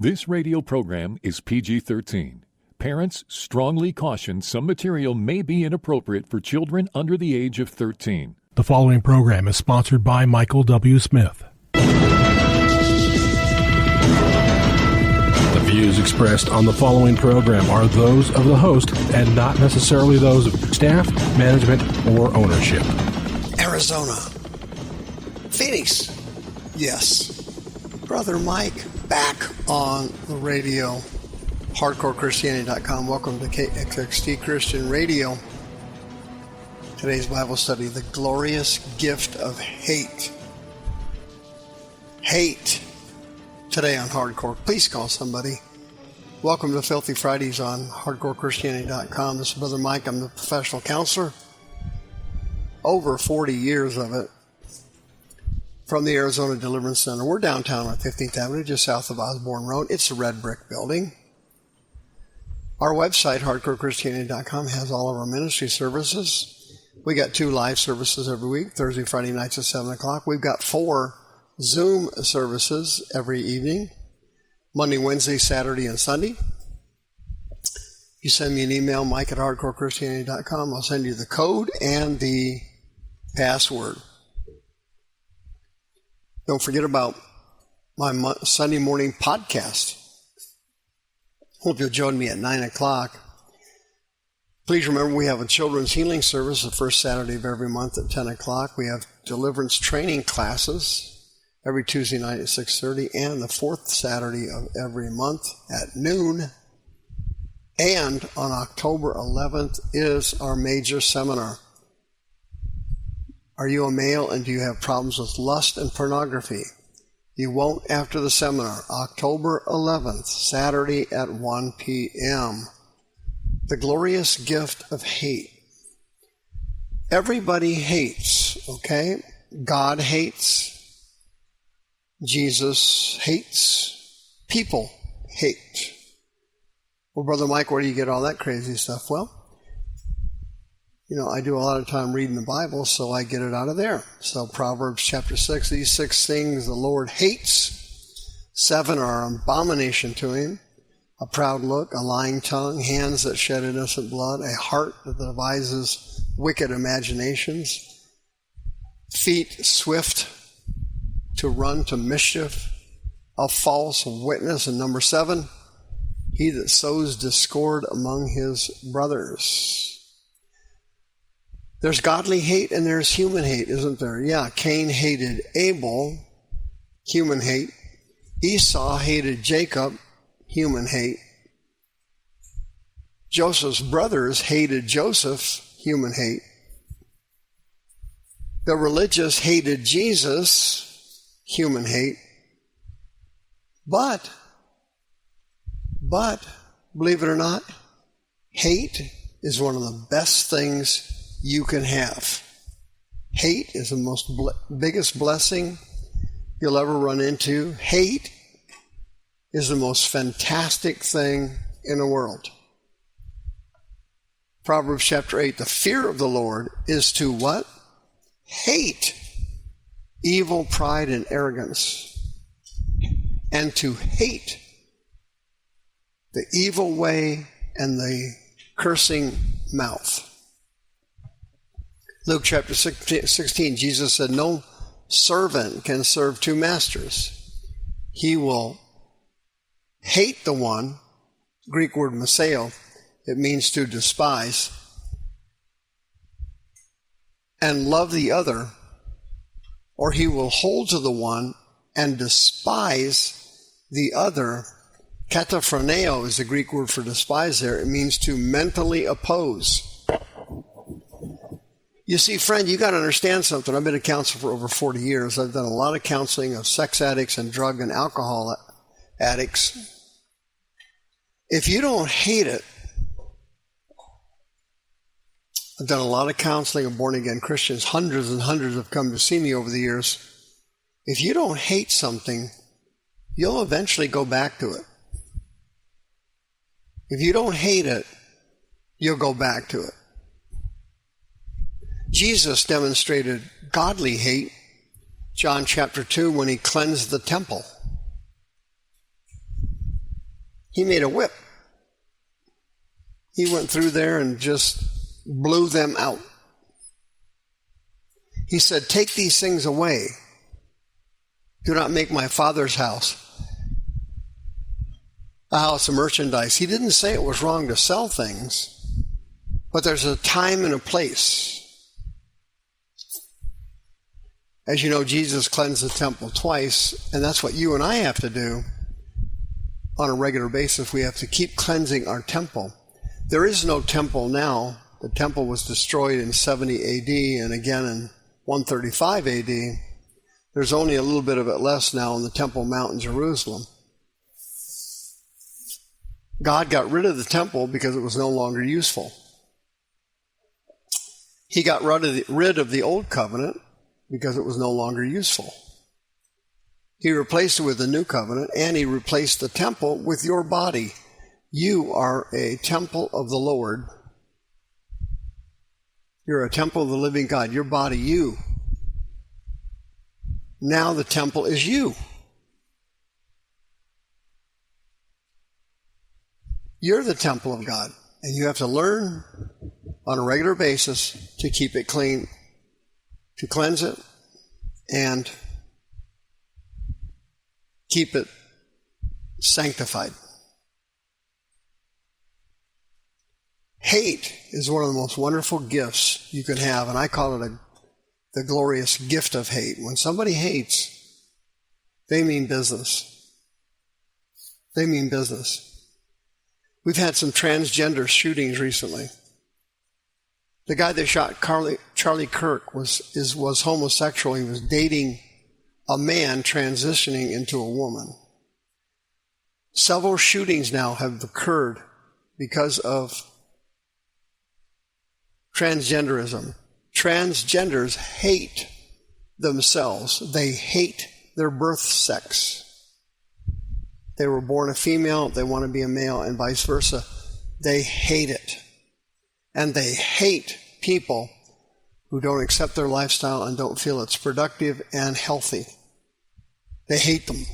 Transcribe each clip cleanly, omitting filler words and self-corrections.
This radio program is PG-13. Parents strongly caution some material may be inappropriate for children under the age of 13. The following program is sponsored by Michael W. Smith. The views expressed on the following program are those of the host and not necessarily those of staff, management, or ownership. Arizona. Phoenix. Yes. Brother Mike back on the radio. HardcoreChristianity.com. Welcome to KXXT Christian Radio. Today's Bible study, the glorious gift of hate. Hate. Today on Hardcore. Please call somebody. Welcome to Filthy Fridays on HardcoreChristianity.com. This is Brother Mike. I'm the professional counselor. Over 40 years of it. From the Arizona Deliverance Center. We're downtown on 15th Avenue, just south of Osborne Road. It's a red brick building. Our website, HardcoreChristianity.com, has all of our ministry services. We got 2 live services every week, Thursday, Friday nights at 7 o'clock. We've got 4 Zoom services every evening, Monday, Wednesday, Saturday, and Sunday. You send me an email, Mike at HardcoreChristianity.com. I'll send you the code and the password. Don't forget about my Sunday morning podcast. Hope you'll join me at 9 o'clock. Please remember we have a children's healing service the first Saturday of every month at 10 o'clock. We have deliverance training classes every Tuesday night at 6:30 and the 4th Saturday of every month at noon. And on October 11th is our major seminar. Are you a male and do you have problems with lust and pornography? You won't after the seminar. October 11th, Saturday at 1 p.m. The glorious gift of hate. Everybody hates, okay? God hates. Jesus hates. People hate. Well, Brother Mike, where do you get all that crazy stuff? Well, I do a lot of time reading the Bible, so I get it out of there. So Proverbs chapter 6, these 6 things the Lord hates. 7 are an abomination to him. A proud look, a lying tongue, hands that shed innocent blood, a heart that devises wicked imaginations, feet swift to run to mischief, a false witness. And number 7, he that sows discord among his brothers. There's godly hate and there's human hate, isn't there? Yeah, Cain hated Abel, human hate. Esau hated Jacob, human hate. Joseph's brothers hated Joseph, human hate. The religious hated Jesus, human hate. But, believe it or not, hate is one of the best things you can have. Hate is the biggest blessing you'll ever run into. Hate is the most fantastic thing in the world. Proverbs chapter 8, the fear of the Lord is to what? Hate evil, pride, and arrogance, and to hate the evil way and the cursing mouth. Luke chapter 16, Jesus said, no servant can serve 2 masters. He will hate the one, Greek word meseo, it means to despise, and love the other, or he will hold to the one and despise the other. Kataphroneo is the Greek word for despise there. It means to mentally oppose. You see, friend, you got to understand something. I've been a counselor for over 40 years. I've done a lot of counseling of sex addicts and drug and alcohol addicts. If you don't hate it, I've done a lot of counseling of born-again Christians. Hundreds and hundreds have come to see me over the years. If you don't hate something, you'll eventually go back to it. If you don't hate it, you'll go back to it. Jesus demonstrated godly hate, John chapter 2, when he cleansed the temple. He made a whip. He went through there and just blew them out. He said, take these things away. Do not make my Father's house a house of merchandise. He didn't say it was wrong to sell things, but there's a time and a place. As you know, Jesus cleansed the temple twice, and that's what you and I have to do on a regular basis. We have to keep cleansing our temple. There is no temple now. The temple was destroyed in 70 AD and again in 135 AD. There's only a little bit of it left now on the Temple Mount in Jerusalem. God got rid of the temple because it was no longer useful. He got rid of the old covenant because it was no longer useful. He replaced it with the new covenant, and he replaced the temple with your body. You are a temple of the Lord. You're a temple of the living God. Your body, you. Now the temple is you. You're the temple of God, and you have to learn on a regular basis to keep it clean, to cleanse it, and keep it sanctified. Hate is one of the most wonderful gifts you could have, and I call it the glorious gift of hate. When somebody hates, they mean business. They mean business. We've had some transgender shootings recently. The guy that shot Charlie Kirk was homosexual. He was dating a man transitioning into a woman. Several shootings now have occurred because of transgenderism. Transgenders hate themselves. They hate their birth sex. They were born a female, they want to be a male, and vice versa. They hate it. And they hate people who don't accept their lifestyle and don't feel it's productive and healthy. They hate them.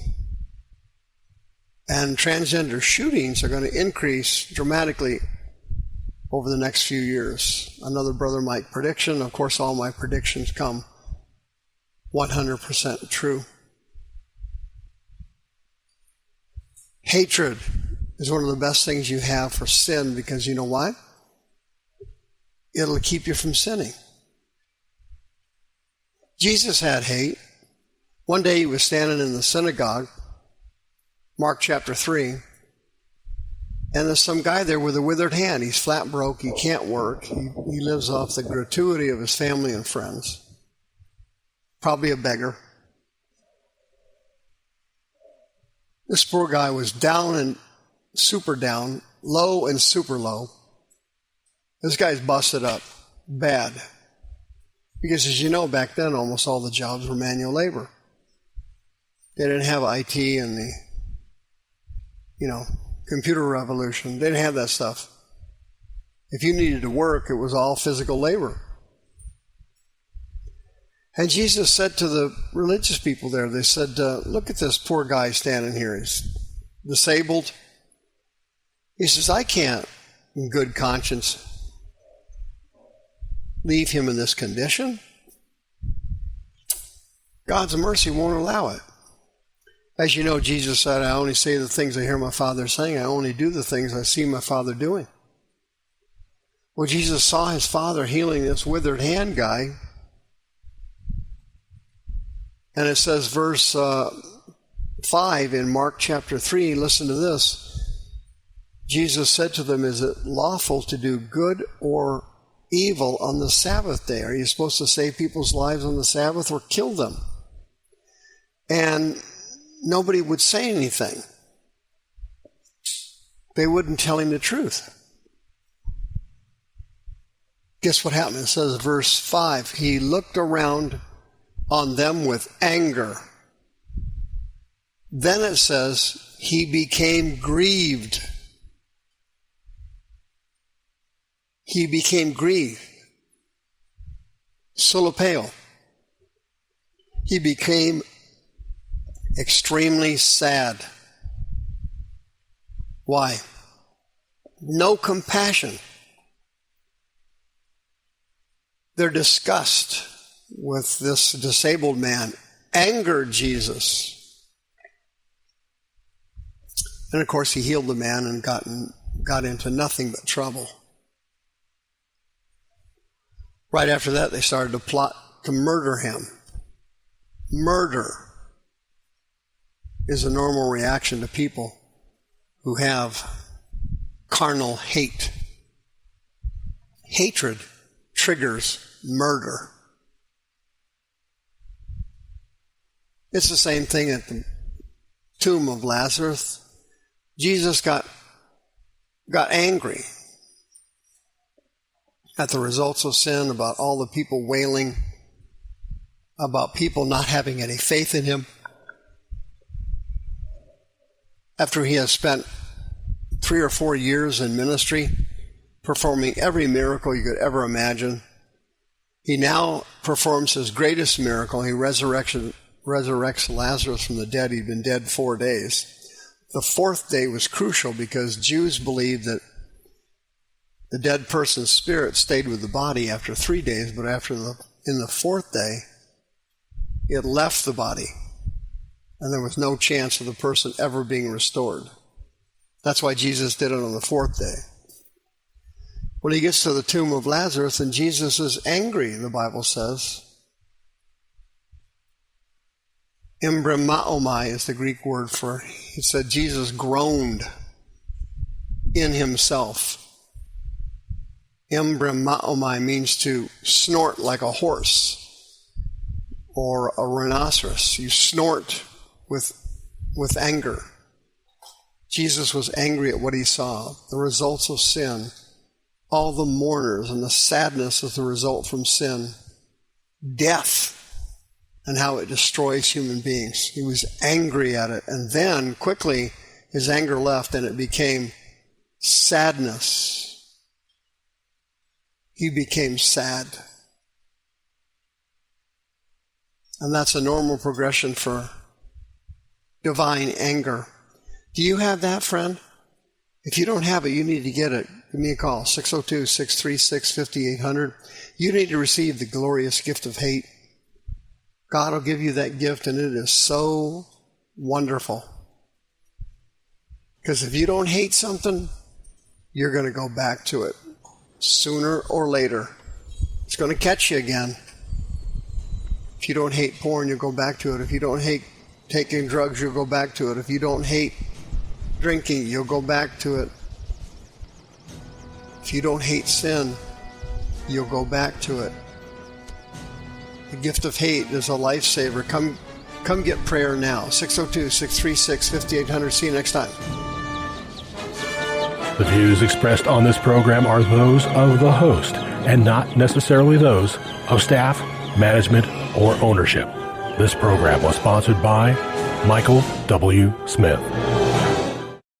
And transgender shootings are going to increase dramatically over the next few years. Another Brother Mike prediction. Of course, all my predictions come 100% true. Hatred is one of the best things you have for sin, because you know why? It'll keep you from sinning. Jesus had hate. One day he was standing in the synagogue, Mark chapter 3, and there's some guy there with a withered hand. He's flat broke. He can't work. He lives off the gratuity of his family and friends. Probably a beggar. This poor guy was down and super down, low and super low. This guy's busted up bad. Because as you know, back then almost all the jobs were manual labor. They didn't have IT and the, computer revolution. They didn't have that stuff. If you needed to work, it was all physical labor. And Jesus said to the religious people there, they said, look at this poor guy standing here. He's disabled. He says, I can't, in good conscience, leave him in this condition. God's mercy won't allow it. As you know, Jesus said, I only say the things I hear my Father saying. I only do the things I see my Father doing. Well, Jesus saw his Father healing this withered hand guy. And it says, verse 5 in Mark chapter 3, listen to this. Jesus said to them, is it lawful to do good or evil on the Sabbath day? Are you supposed to save people's lives on the Sabbath or kill them? And nobody would say anything. They wouldn't tell him the truth. Guess what happened? It says, verse 5, he looked around on them with anger. Then it says, he became grieved. He became grieved. Solopeo. He became extremely sad. Why? No compassion. Their disgust with this disabled man angered Jesus. And of course, he healed the man and got into nothing but trouble. Right after that, they started to plot to murder him. Murder is a normal reaction to people who have carnal hate. Hatred triggers murder. It's the same thing at the tomb of Lazarus. Jesus got angry at the results of sin, about all the people wailing, about people not having any faith in him. After he has spent 3 or 4 years in ministry, performing every miracle you could ever imagine, he now performs his greatest miracle. He resurrects Lazarus from the dead. He'd been dead 4 days. The 4th day was crucial because Jews believed that the dead person's spirit stayed with the body after 3 days, but in the 4th day, it left the body, and there was no chance of the person ever being restored. That's why Jesus did it on the 4th day. When he gets to the tomb of Lazarus, and Jesus is angry, the Bible says. Embremaomai is the Greek word for, it said Jesus groaned in himself. Embremaomai means to snort like a horse or a rhinoceros. You snort with anger. Jesus was angry at what he saw, the results of sin, all the mourners and the sadness as the result from sin, death, and how it destroys human beings. He was angry at it, and then quickly his anger left and it became sadness. He became sad. And that's a normal progression for divine anger. Do you have that, friend? If you don't have it, you need to get it. Give me a call, 602-636-5800. You need to receive the glorious gift of hate. God will give you that gift, and it is so wonderful. Because if you don't hate something, you're going to go back to it sooner or later. It's going to catch you again. If you don't hate porn, you'll go back to it. If you don't hate taking drugs, you'll go back to it. If you don't hate drinking, you'll go back to it. If you don't hate sin, you'll go back to it. The gift of hate is a lifesaver. Come get prayer now. 602-636-5800. See you next time. The views expressed on this program are those of the host and not necessarily those of staff, management, or ownership. This program was sponsored by Michael W. Smith.